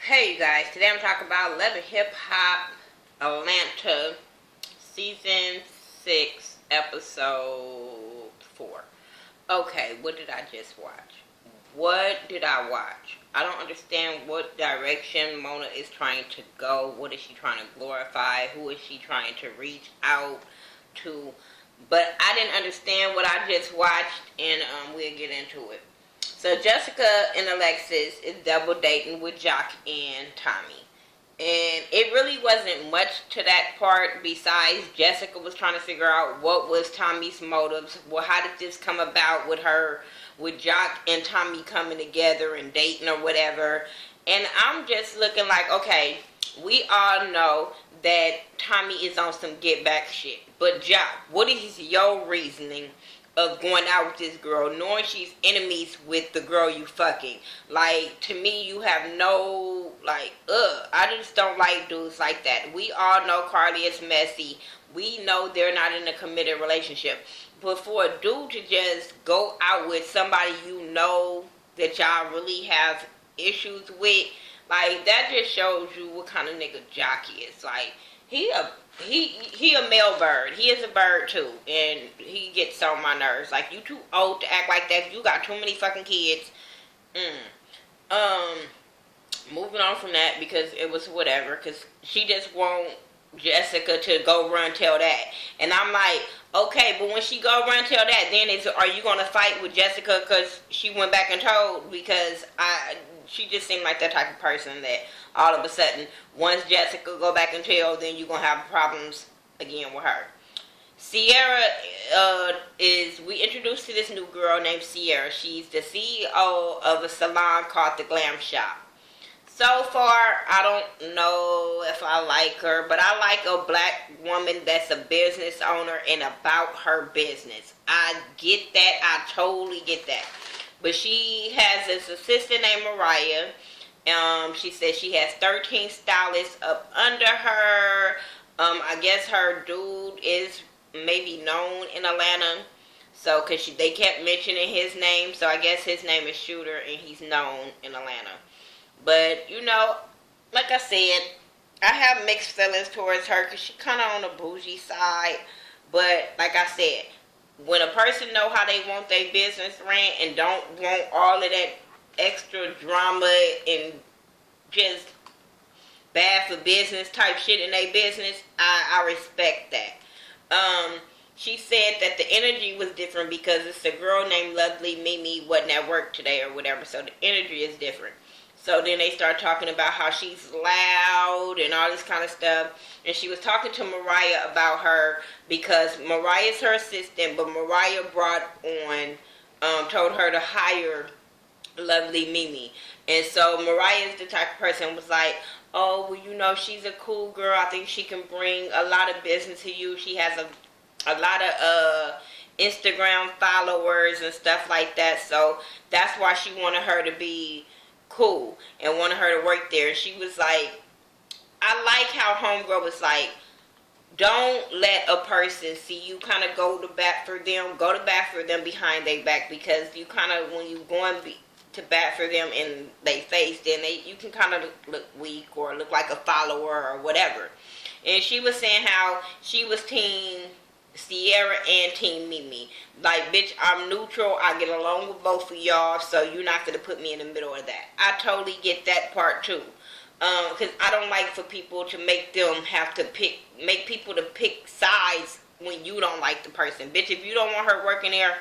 Hey you guys, today I'm talking about Love and Hip Hop Atlanta Season 6 Episode 4. Okay, what did I just watch? What did I watch? I don't understand what direction Mona is trying to go. What is she trying to glorify? Who is she trying to reach out to? But I didn't understand what I just watched, and we'll get into it. So Jessica and Alexis is double dating with Jock and Tommy. And it really wasn't much to that part besides Jessica was trying to figure out what was Tommy's motives. Well, how did this come about with Jock and Tommy coming together and dating or whatever. And I'm just looking like, okay, we all know that Tommy is on some get back shit. But Jock, what is your reasoning of going out with this girl, knowing she's enemies with the girl you fucking? Like, to me, you have no, I just don't like dudes like that. We all know Carly is messy. We know they're not in a committed relationship. But for a dude to just go out with somebody you know that y'all really have issues with, like, that just shows you what kind of nigga Jock is. Like, he a male bird. He is a bird too, and he gets on my nerves. Like, you too old to act like that. You got too many fucking kids. Moving on from that, because it was whatever. Because she just want Jessica to go run tell that, and I'm like, okay, but when she go run tell that, then are you gonna fight with Jessica because she went back and told? Because she just seemed like that type of person that all of a sudden, once Jessica go back and tell, then you're going to have problems again with her. Sierra we introduced to this new girl named Sierra. She's the CEO of a salon called The Glam Shop. So far, I don't know if I like her, but I like a black woman that's a business owner and about her business. I get that. I totally get that. But she has this assistant named Mariah. She says she has 13 stylists up under her. I guess her dude is maybe known in Atlanta. So, because they kept mentioning his name. So, I guess his name is Shooter and he's known in Atlanta. But, you know, like I said, I have mixed feelings towards her because she's kind of on the bougie side. But, like I said, when a person know how they want their business ran and don't want all of that extra drama and just bad for business type shit in their business, I respect that. She said that the energy was different because it's a girl named Lovely Mimi wasn't at work today or whatever, so the energy is different. So then they start talking about how she's loud and all this kind of stuff. And she was talking to Mariah about her because Mariah's her assistant, but Mariah told her to hire Lovely Mimi. And so Mariah's the type of person was like, oh, well, you know, she's a cool girl. I think she can bring a lot of business to you. She has a lot of Instagram followers and stuff like that. So that's why she wanted her to be cool and wanted her to work there. And she was like, I like how homegirl was like, don't let a person see you kind of go to bat for them behind their back, because you kind of, when you going to bat for them in their face, then you can kind of look weak or look like a follower or whatever. And she was saying how she was team Sierra and team Mimi. Like, bitch, I'm neutral. I get along with both of y'all, so you're not going to put me in the middle of that. I totally get that part too. Because I don't like for people to make people to pick sides when you don't like the person. Bitch, if you don't want her working there,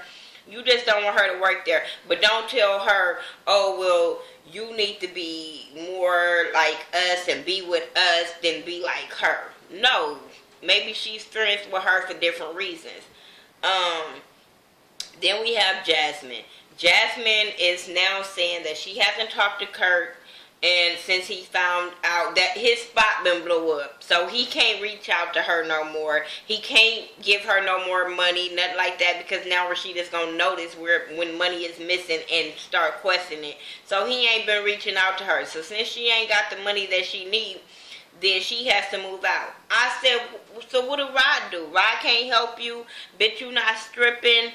you just don't want her to work there. But don't tell her, oh, well, you need to be more like us and be with us than be like her. No. Maybe she's friends with her for different reasons. Then we have Jasmine. Jasmine is now saying that she hasn't talked to Kirk, and since he found out that his spot been blew up, so he can't reach out to her no more. He can't give her no more money, nothing like that, because now Rashida's gonna notice when money is missing and start questioning it. So he ain't been reaching out to her. So since she ain't got the money that she needs, then she has to move out. I said, so what do Rod do? Rod can't help you? Bitch, you not stripping?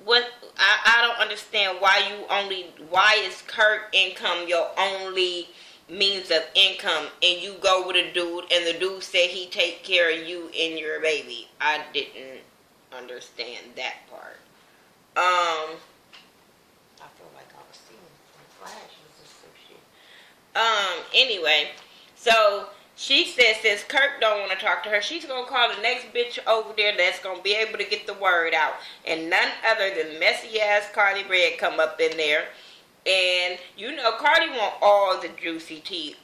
What? I don't understand why is Kirk income your only means of income, and you go with a dude, and the dude said he take care of you and your baby. I didn't understand that part. I feel like I was seeing some flashes or some shit. Anyway, so she says since Kirk don't want to talk to her, she's going to call the next bitch over there that's going to be able to get the word out. And none other than messy ass Cardi Red come up in there. And you know, Cardi want all the juicy tea.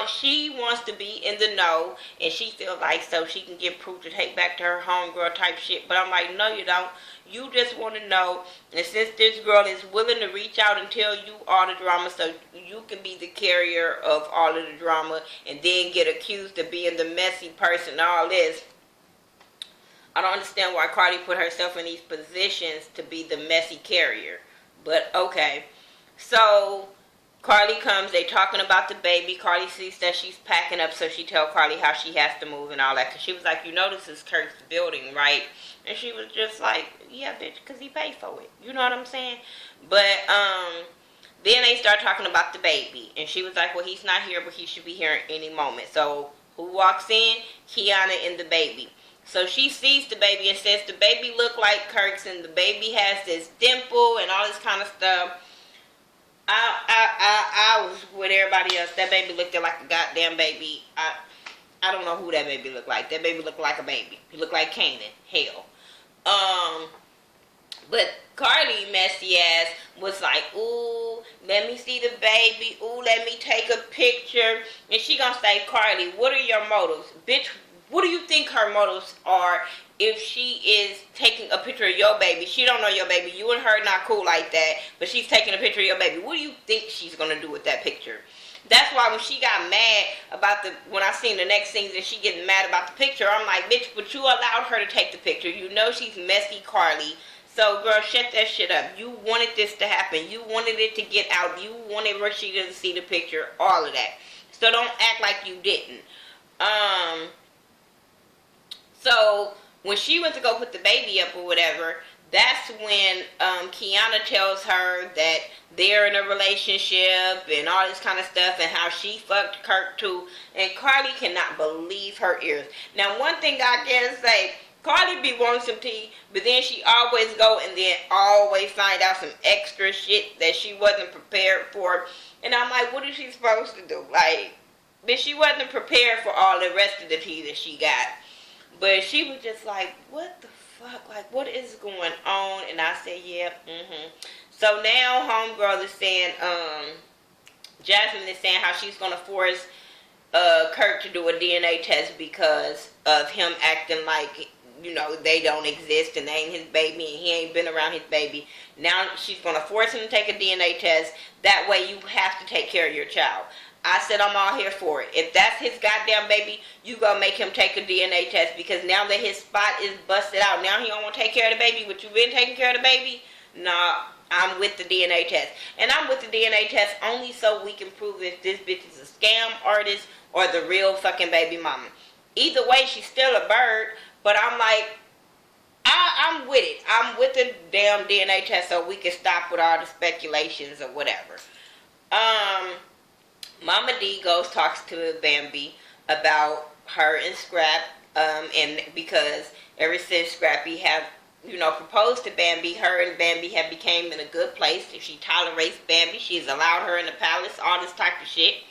She wants to be in the know, and she feels like so she can get proof to take back to her homegirl type shit. But I'm like, no, you don't. You just want to know. And since this girl is willing to reach out and tell you all the drama, so you can be the carrier of all of the drama, and then get accused of being the messy person and all this. I don't understand why Cardi put herself in these positions to be the messy carrier. But okay. So, Cardi comes, they talking about the baby. Cardi sees that she's packing up, so she tell Cardi how she has to move and all that. Because she was like, you know this is Kirk's building, right? And she was just like, yeah, bitch, because he paid for it. You know what I'm saying? But, then they start talking about the baby. And she was like, well, he's not here, but he should be here at any moment. So, who walks in? Kiana and the baby. So she sees the baby and says the baby look like Kirk's, and the baby has this dimple and all this kind of stuff. I was with everybody else. That baby looked like a goddamn baby. I don't know who that baby looked like. That baby looked like a baby. He looked like Canaan. Hell. But Cardi, messy ass, was like, ooh, let me see the baby. Ooh, let me take a picture. And she gonna say, Cardi, what are your motives? Bitch, what do you think her motives are if she is taking a picture of your baby? She don't know your baby. You and her not cool like that, but she's taking a picture of your baby. What do you think she's going to do with that picture? That's why when she got mad about when I seen the next scenes and she getting mad about the picture, I'm like, bitch, but you allowed her to take the picture. You know she's messy Carly. So, girl, shut that shit up. You wanted this to happen. You wanted it to get out. You wanted Rashida to see the picture. All of that. So, don't act like you didn't. So, when she went to go put the baby up or whatever, that's when Kiana tells her that they're in a relationship and all this kind of stuff and how she fucked Kirk too. And Cardi cannot believe her ears. Now, one thing I can say, Cardi be wanting some tea, but then she always go and then always find out some extra shit that she wasn't prepared for. And I'm like, what is she supposed to do? Like, but she wasn't prepared for all the rest of the tea that she got. But she was just like, what the fuck? Like, what is going on? And I said, yeah, So now homegirl is saying, Jasmine is saying how she's going to force Kirk to do a DNA test because of him acting like, you know, they don't exist and they ain't his baby and he ain't been around his baby. Now she's going to force him to take a DNA test. That way you have to take care of your child. I said I'm all here for it. If that's his goddamn baby, you gonna make him take a DNA test because now that his spot is busted out, now he don't want to take care of the baby, but you been taking care of the baby? Nah, I'm with the DNA test. And I'm with the DNA test only so we can prove if this bitch is a scam artist or the real fucking baby mama. Either way, she's still a bird, but I'm like, I'm with it. I'm with the damn DNA test so we can stop with all the speculations or whatever. Mama D goes talks to Bambi about her and Scrap, and because ever since Scrappy have, you know, proposed to Bambi, her and Bambi have became in a good place. If she tolerates Bambi, she's allowed her in the palace, all this type of shit.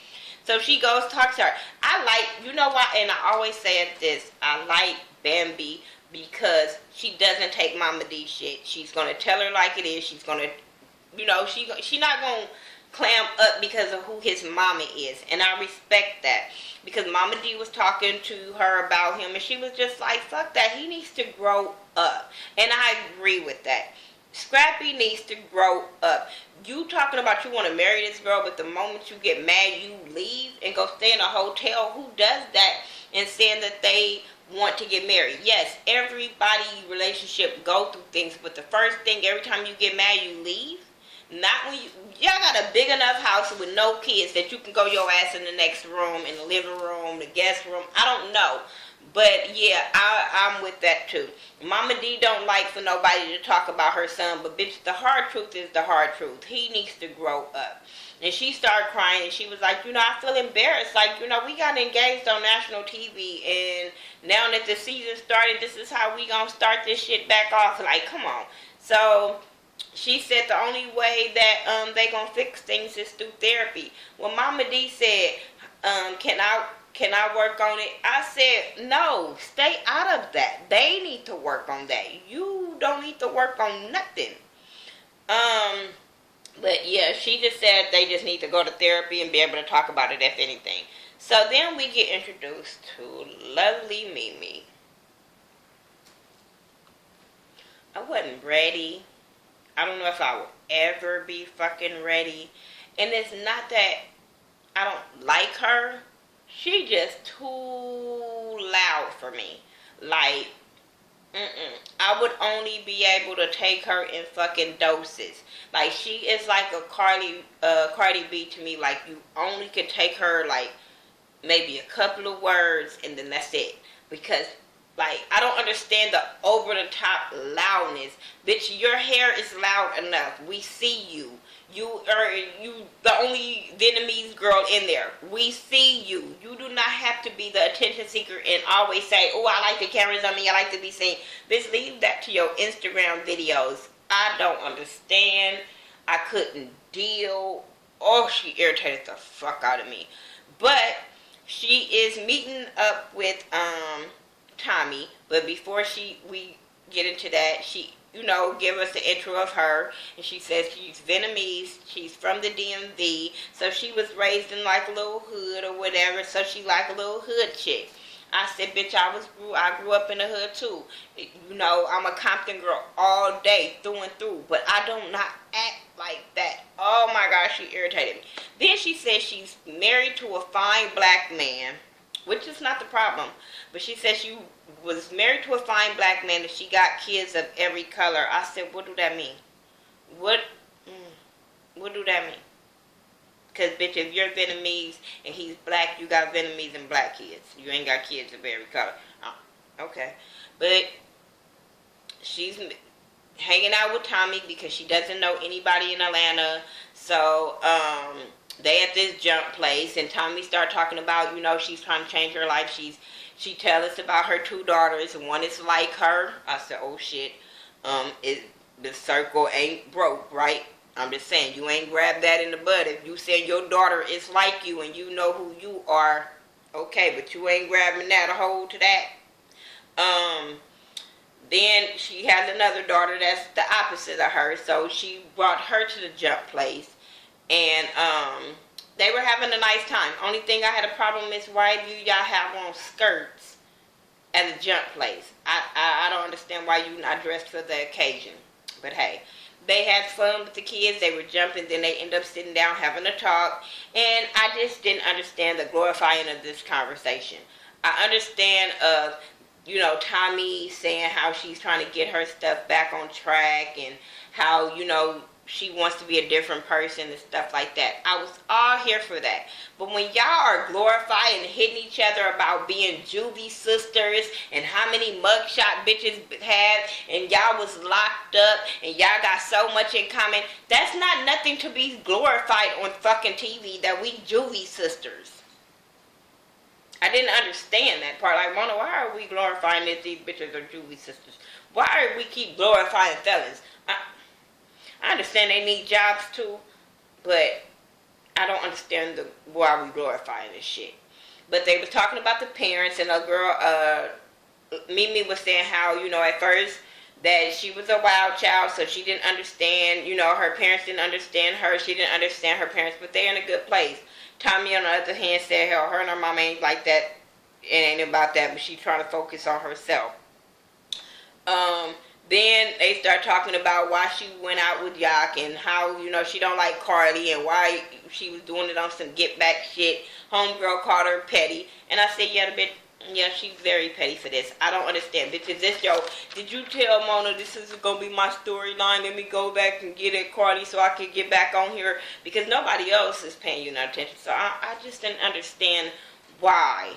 So she goes talks to her. I like, you know what, and I always say this, I like Bambi because she doesn't take Mama D shit. She's going to tell her like it is. She's going to, you know, she not going to clam up because of who his mama is, and I respect that because Mama D was talking to her about him and she was just like, fuck that, he needs to grow up. And I agree with that. Scrappy needs to grow up. You talking about you want to marry this girl, but the moment you get mad you leave and go stay in a hotel. Who does that and saying that they want to get married? Yes, everybody relationship go through things, but the first thing, every time you get mad you leave. Not when y'all got a big enough house with no kids that you can go your ass in the next room, in the living room, the guest room. I don't know. But yeah, I'm with that too. Mama D don't like for nobody to talk about her son, but bitch, the hard truth is the hard truth. He needs to grow up. And she started crying, and she was like, I feel embarrassed. Like, we got engaged on national TV, and now that the season started, this is how we gonna start this shit back off. Like, come on. So she said the only way that they gonna fix things is through therapy. Well, Mama D said, can I work on it? I said, no, stay out of that. They need to work on that. You don't need to work on nothing. But yeah, she just said they just need to go to therapy and be able to talk about it, if anything. So then we get introduced to lovely Mimi. I wasn't ready. I don't know if I will ever be fucking ready. And it's not that I don't like her. She just too loud for me. Like, I would only be able to take her in fucking doses. Like, she is like a Cardi B to me. Like, you only could take her like maybe a couple of words and then that's it. Because, like, I don't understand the over the top loudness. Bitch, your hair is loud enough. We see you. You are the only Vietnamese girl in there. We see you. You do not have to be the attention seeker and always say, oh, I like the cameras on me. I like to be seen. Bitch, leave that to your Instagram videos. I don't understand. I couldn't deal. Oh, she irritated the fuck out of me. But she is meeting up with Tommy. But before we get into that, she give us the intro of her, and she says she's Vietnamese, she's from the DMV, so she was raised in like a little hood or whatever, so she like a little hood chick. I said, bitch, I grew up in the hood too. I'm a Compton girl all day, through and through, but I do not act like that. Oh my gosh, she irritated me. Then she said she's married to a fine black man, which is not the problem, but she said she was married to a fine black man and she got kids of every color. I said, what do that mean? What do that mean? Because, bitch, if you're Vietnamese and he's black, you got Vietnamese and black kids. You ain't got kids of every color. Oh, okay. But she's hanging out with Tommy because she doesn't know anybody in Atlanta. So, they at this jump place, and Tommy started talking about, she's trying to change her life. She tell us about her 2 daughters, and one is like her. I said, oh shit, the circle ain't broke, right? I'm just saying, you ain't grabbed that in the bud. If you said your daughter is like you and you know who you are, okay, but you ain't grabbing that a hold to that. Then she has another daughter that's the opposite of her, so she brought her to the jump place, and they were having a nice time. Only thing I had a problem is, why do y'all have on skirts at a jump place? I don't understand why you not dressed for the occasion. But hey, they had fun with the kids. They were jumping. Then they end up sitting down having a talk. And I just didn't understand the glorifying of this conversation. I understand Tommy saying how she's trying to get her stuff back on track and how, she wants to be a different person and stuff like that. I was all here for that. But when y'all are glorifying and hitting each other about being juvie sisters and how many mugshot bitches have, and y'all was locked up and y'all got so much in common, that's not nothing to be glorified on fucking TV, that we juvie sisters. I didn't understand that part. Like, Mona, why are we glorifying that these bitches are juvie sisters? Why do we keep glorifying felons? I understand they need jobs too, but I don't understand why we glorifying this shit. But they was talking about the parents, and a girl, Mimi was saying how, at first that she was a wild child, so she didn't understand, her parents didn't understand her, she didn't understand her parents, but they're in a good place. Tommy, on the other hand, said, hell, her and her mama ain't like that, it ain't about that, but she's trying to focus on herself. Then they start talking about why she went out with Yak and how, she don't like Cardi and why she was doing it on some get back shit. Homegirl called her petty. And I said, yeah, she's very petty for this. I don't understand. Bitch, is this did you tell Mona this is going to be my storyline? Let me go back and get at Cardi so I can get back on here. Because nobody else is paying you no attention. So I just didn't understand why.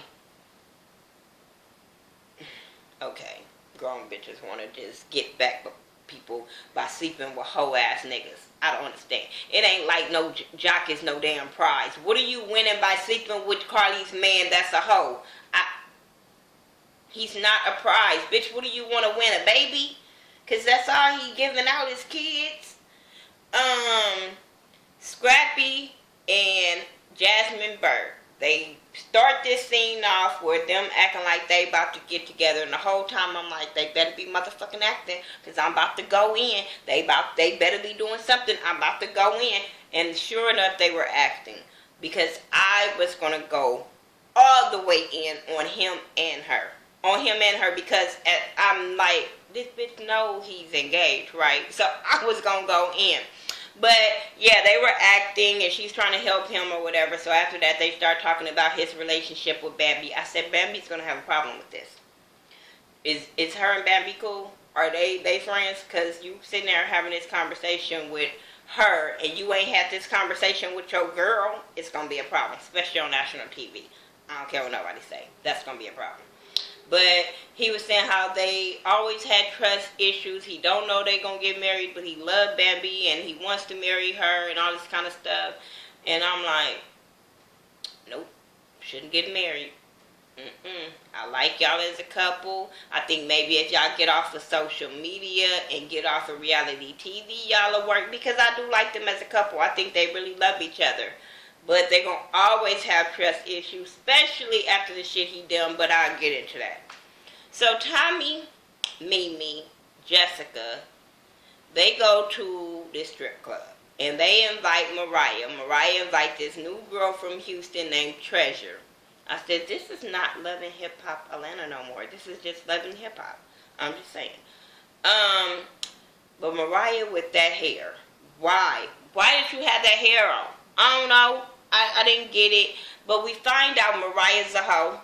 Okay, grown bitches want to just get back with people by sleeping with hoe ass niggas. I don't understand. It ain't like no jock is no damn prize. What are you winning by sleeping with Carly's man that's a hoe? He's not a prize. Bitch, what do you want to win? A baby? Because that's all he giving out his kids. Scrappy and Jasmine Burke. They start this scene off with them acting like they about to get together, and the whole time I'm like, they better be motherfucking acting, because I'm about to go in. They better be doing something. I'm about to go in. And sure enough, they were acting, because I was going to go all the way in on him and her. On him and her, because I'm like, this bitch know he's engaged, right? So I was going to go in. But, yeah, they were acting, and she's trying to help him or whatever. So after that, they start talking about his relationship with Bambi. I said, Bambi's going to have a problem with this. Is her and Bambi cool? Are they friends? Because you sitting there having this conversation with her, and you ain't had this conversation with your girl, it's going to be a problem, especially on national TV. I don't care what nobody say. That's going to be a problem. But he was saying how they always had trust issues. He don't know they going to get married, but he loved Bambi and he wants to marry her and all this kind of stuff. And I'm like, nope, shouldn't get married. I like y'all as a couple. I think maybe if y'all get off of social media and get off of reality TV, y'all will work. Because I do like them as a couple. I think they really love each other. But they're going to always have trust issues, especially after the shit he done, but I'll get into that. So Tommy, Mimi, Jessica, they go to this strip club, and they invite Mariah. Mariah invite this new girl from Houston named Treasure. I said, this is not Love and Hip Hop Atlanta no more. This is just Love and Hip Hop. I'm just saying. But Mariah with that hair. Why? Why did you have that hair on? I don't know. I didn't get it. But we find out Mariah's a hoe.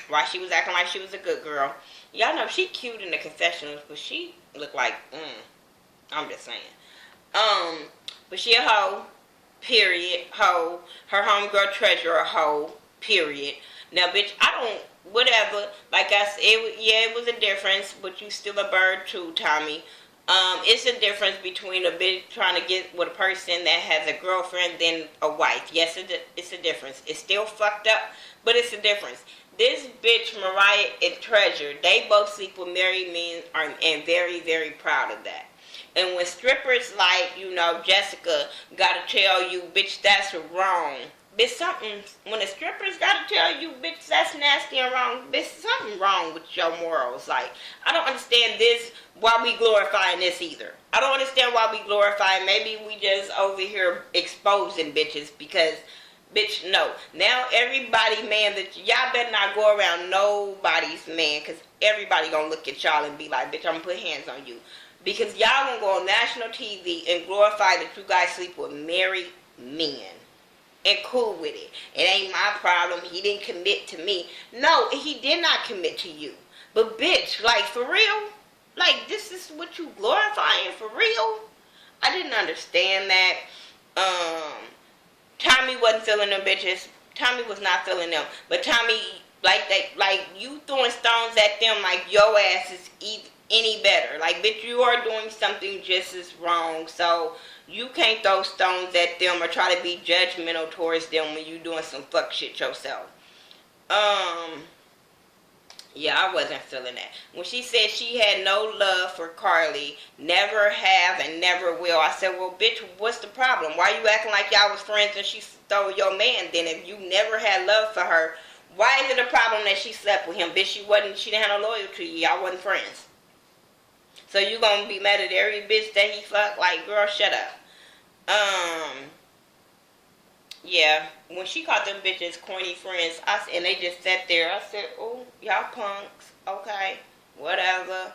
Why she was acting like she was a good girl. Y'all know she cute in the confessionals, but she looked like, I'm just saying. But she a hoe. Period. Hoe. Her homegirl Treasure a hoe. Period. Now, bitch, I don't, whatever. Like I said, it was a difference, but you still a bird too, Tommy. It's a difference between a bitch trying to get with a person that has a girlfriend than a wife. Yes, it's a difference. It's still fucked up, but it's a difference. This bitch, Mariah and Treasure, they both sleep with married men and very, very proud of that. And when strippers like, Jessica gotta tell you, bitch, that's wrong. Bitch, when the strippers gotta tell you, bitch, that's nasty and wrong, bitch, something wrong with your morals. Like, I don't understand this, why we glorifying this either. I don't understand why we glorify. Maybe we just over here exposing bitches because, bitch, no. Now everybody, man, that y'all better not go around nobody's man, because everybody gonna look at y'all and be like, bitch, I'm gonna put hands on you. Because y'all gonna go on national TV and glorify that you guys sleep with married men. And cool with it. It ain't my problem. He didn't commit to me. No, he did not commit to you. But bitch, like for real? Like this is what you glorifying for real? I didn't understand that. Tommy wasn't feeling them bitches. Tommy was not feeling them. But Tommy, like you throwing stones at them like your ass is any better. Like bitch, you are doing something just as wrong. So you can't throw stones at them or try to be judgmental towards them when you doing some fuck shit yourself. Yeah, I wasn't feeling that. When she said she had no love for Carly, never have and never will, I said, well, bitch, what's the problem? Why you acting like y'all was friends and she stole your man? Then if you never had love for her, why is it a problem that she slept with him? Bitch, she didn't have no loyalty to you. Y'all wasn't friends. So you gonna be mad at every bitch that he fucked? Like, girl, shut up. Yeah, when she called them bitches corny friends, and they just sat there, I said, oh, y'all punks, okay, whatever.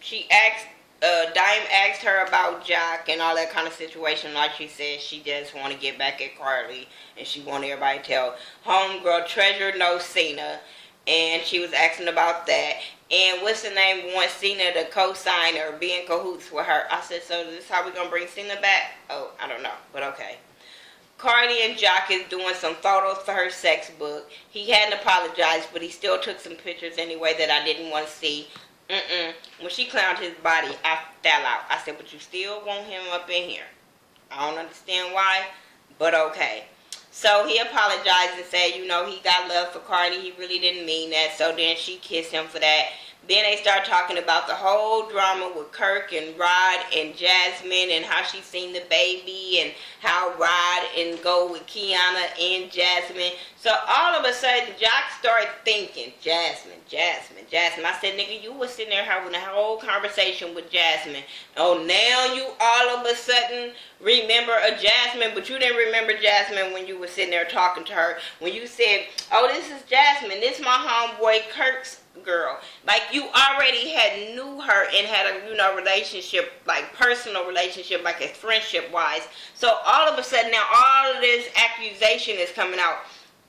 She asked, Dime asked her about Jock and all that kind of situation. Like she said, she just want to get back at Carly, and she want everybody to tell homegirl Treasure knows Cena, and she was asking about that. And what's the name? Wants Cena to co-sign or be in cahoots with her. I said, so this is how we gonna bring Cena back? Oh, I don't know, but okay. Cardi and Jock is doing some photos for her sex book. He hadn't apologized, but he still took some pictures anyway that I didn't want to see. When she clowned his body, I fell out. I said, but you still want him up in here. I don't understand why, but okay. So he apologized and said, you know, he got love for Cardi. He really didn't mean that. So then she kissed him for that. Then they start talking about the whole drama with Kirk and Rod and Jasmine and how she seen the baby and how Rod and go with Kiana and Jasmine. So all of a sudden, Jock started thinking, Jasmine. I said, nigga, you was sitting there having a whole conversation with Jasmine. Oh, now you all of a sudden remember a Jasmine, but you didn't remember Jasmine when you were sitting there talking to her. When you said, oh, this is Jasmine. This is my homeboy Kirk's girl. Like, you already had knew her and had a, you know, relationship, like personal relationship, like a friendship wise. So all of a sudden now all of this accusation is coming out.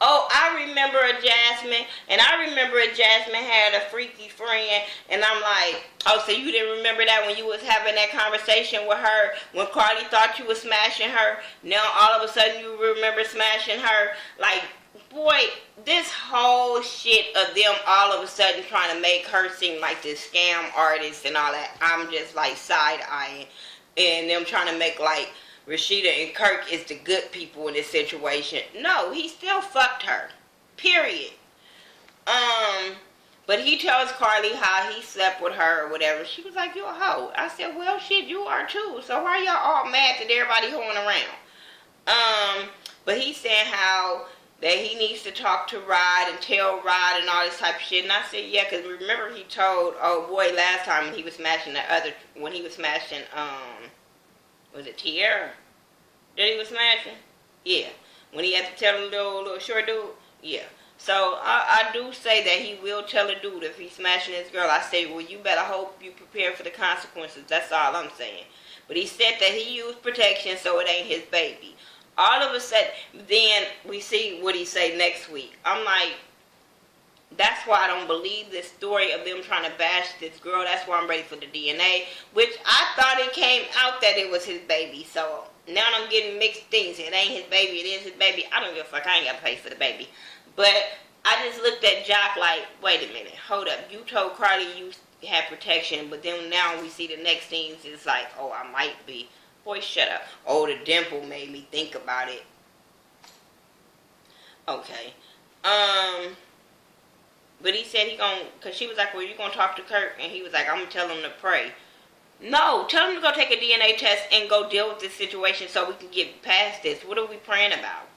Oh, I remember a Jasmine, and I remember a Jasmine had a freaky friend, and I'm like, oh, so you didn't remember that when you was having that conversation with her, when Cardi thought you was smashing her, now all of a sudden you remember smashing her? Like, boy, this whole shit of them all of a sudden trying to make her seem like this scam artist and all that, I'm just like side-eyeing, and them trying to make like Rashida and Kirk is the good people in this situation. No, he still fucked her. Period. But he tells Carly how he slept with her or whatever. She was like, you a hoe. I said, well, shit, you are too. So why y'all all mad that everybody hoeing around? But he's saying how that he needs to talk to Rod and tell Rod and all this type of shit. And I said, yeah, because remember he told, oh boy, last time when he was smashing was it Tierra that he was smashing? Yeah. When he had to tell the little short dude? Yeah. So I do say that he will tell a dude if he's smashing his girl. I say, well, you better hope you prepare for the consequences. That's all I'm saying. But he said that he used protection so it ain't his baby. All of a sudden, then we see what he say next week. I'm like, that's why I don't believe this story of them trying to bash this girl. That's why I'm ready for the DNA, which I thought it came out that it was his baby. So now I'm getting mixed things. It ain't his baby. It is his baby. I don't give a fuck. I ain't got to pay for the baby. But I just looked at Jock like, wait a minute. Hold up. You told Carly you had protection, but then now we see the next scenes. It's like, oh, I might be. Boy, shut up. Oh, the dimple made me think about it. Okay. But he said he gonna, because she was like, well, you gonna talk to Kirk? And he was like, I'm gonna tell him to pray. No, tell him to go take a DNA test and go deal with this situation so we can get past this. What are we praying about?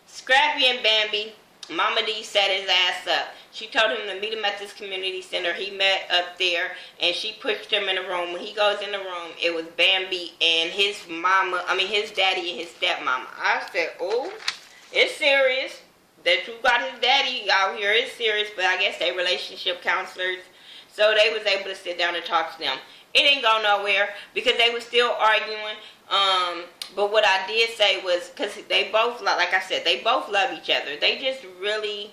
Scrappy and Bambi, Mama D set his ass up. She told him to meet him at this community center. He met up there, and she pushed him in the room. When he goes in the room, it was Bambi and his daddy and his stepmama. I said, oh, it's serious. That you got his daddy out here is serious, but I guess they relationship counselors. So they was able to sit down and talk to them. It didn't go nowhere because they were still arguing. But what I did say was, because they both, like I said, they both love each other. They just really,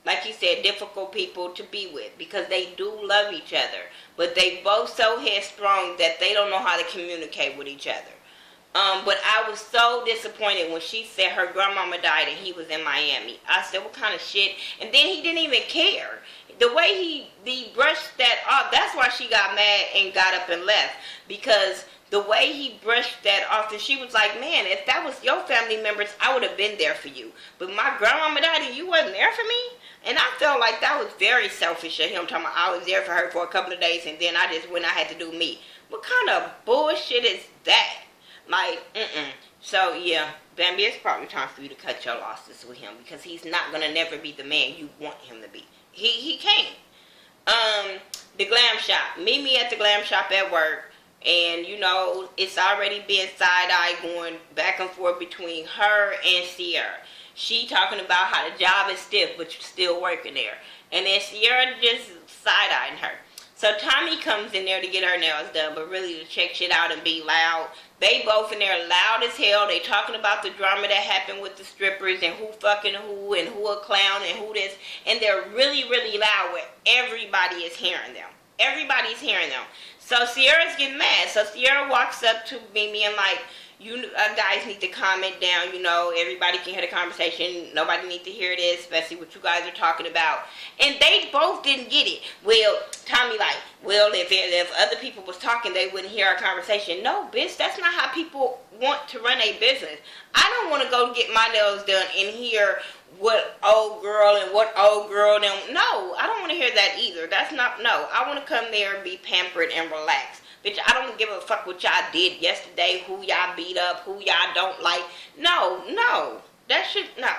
like you said, difficult people to be with because they do love each other. But they both so headstrong that they don't know how to communicate with each other. But I was so disappointed when she said her grandmama died and he was in Miami. I said, what kind of shit? And then he didn't even care. The way he brushed that off, that's why she got mad and got up and left. Because the way he brushed that off, and she was like, man, if that was your family members, I would have been there for you. But my grandmama died and you wasn't there for me? And I felt like that was very selfish of him, talking about I was there for her for a couple of days and then I just went, I had to do me. What kind of bullshit is that? Like, So, yeah, Bambi, it's probably time for you to cut your losses with him because he's not going to never be the man you want him to be. He can't. The glam shop. Meet me at the glam shop at work. And, you know, it's already been side-eye going back and forth between her and Sierra. She talking about how the job is stiff, but you're still working there. And then Sierra just side-eyeing her. So Tommy comes in there to get her nails done, but really to check shit out and be loud. They both in there loud as hell. They talking about the drama that happened with the strippers and who fucking who and who a clown and who this. And they're really, really loud where everybody is hearing them. Everybody's hearing them. So Sierra's getting mad. So Sierra walks up to Mimi and like, you guys need to comment down. You know, everybody can hear the conversation. Nobody needs to hear this, especially what you guys are talking about. And they both didn't get it. Well, Tommy like, well, if other people was talking, they wouldn't hear our conversation. No, bitch, that's not how people want to run a business. I don't want to go get my nails done and hear what old girl and what old girl them. No, I don't want to hear that either. That's not, no. I want to come there and be pampered and relaxed. Bitch, I don't give a fuck what y'all did yesterday, who y'all beat up, who y'all don't like. No. That should, no.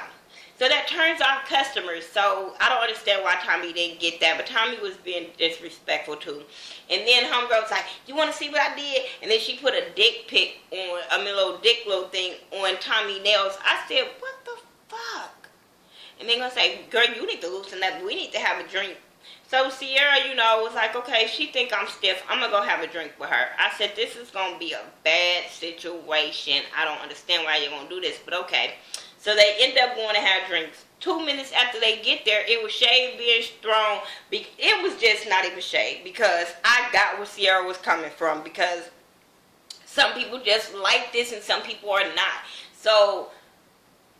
So that turns off customers. So I don't understand why Tommy didn't get that. But Tommy was being disrespectful too. And then homegirl was like, you want to see what I did? And then she put a dick pic on, little thing on Tommy's nails. I said, what the fuck? And they're going to say, girl, you need to loosen up. We need to have a drink. So Sierra, you know, was like, okay, she think I'm stiff. I'm going to go have a drink with her. I said, this is going to be a bad situation. I don't understand why you're going to do this, but okay. So they end up going to have drinks. 2 minutes after they get there, it was shade being thrown. It was just not even shade because I got where Sierra was coming from because some people just like this and some people are not. So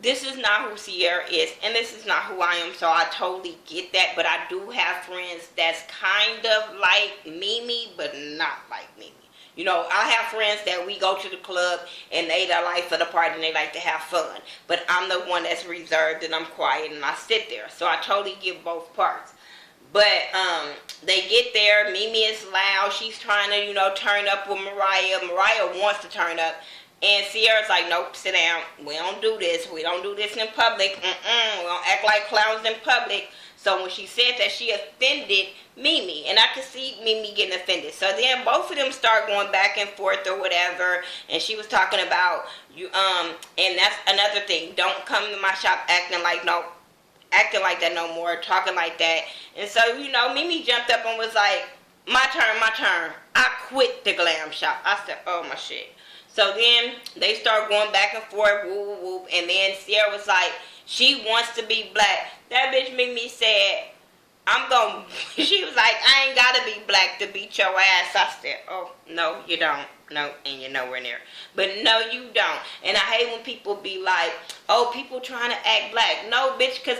this is not who Sierra is, and this is not who I am, so I totally get that. But I do have friends that's kind of like Mimi, but not like Mimi. You know, I have friends that we go to the club, and they the life of the party, and they like to have fun. But I'm the one that's reserved, and I'm quiet, and I sit there. So I totally get both parts. But they get there, Mimi is loud, she's trying to, you know, turn up with Mariah. Mariah wants to turn up. And Sierra's like, nope, sit down. We don't do this. We don't do this in public. We don't act like clowns in public. So when she said that, she offended Mimi. And I could see Mimi getting offended. So then both of them start going back and forth or whatever. And she was talking about, you. And that's another thing. Don't come to my shop acting like that no more. Talking like that. And so, you know, Mimi jumped up and was like, my turn. I quit the glam shop. I said, oh, my shit. So then they start going back and forth, whoop, whoop, and then Sierra was like, she wants to be black. That bitch Mimi said, she was like, I ain't gotta be black to beat your ass. I said, oh, no, you don't. No, and you're nowhere near. But no, you don't. And I hate when people be like, oh, people trying to act black. No, bitch, because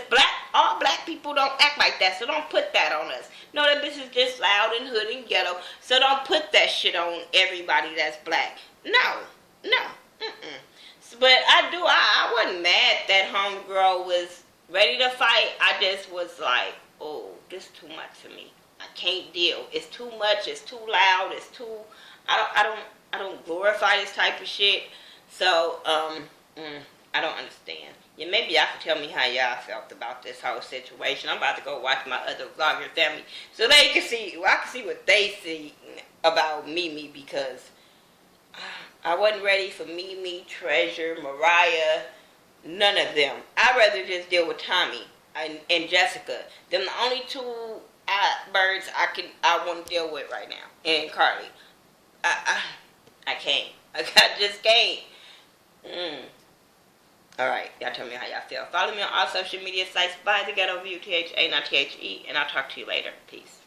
all black people don't act like that, so don't put that on us. No, that bitch is just loud and hood and ghetto, so don't put that shit on everybody that's black. No. But I wasn't mad that homegirl was ready to fight. I just was like, oh, this is too much for me. I can't deal. It's too much. It's too loud. It's too. I don't glorify this type of shit. So I don't understand. Yeah, maybe y'all can tell me how y'all felt about this whole situation. I'm about to go watch my other vlogger family so they can see. Well, I can see what they see about Mimi because I wasn't ready for Mimi, Treasure, Mariah, none of them. I'd rather just deal with Tommy and Jessica. Them the only two birds I want to deal with right now. And Carly. I can't. I just can't. Alright, y'all tell me how y'all feel. Follow me on all social media sites by Thaghettoview, THA, not THE, and I'll talk to you later. Peace.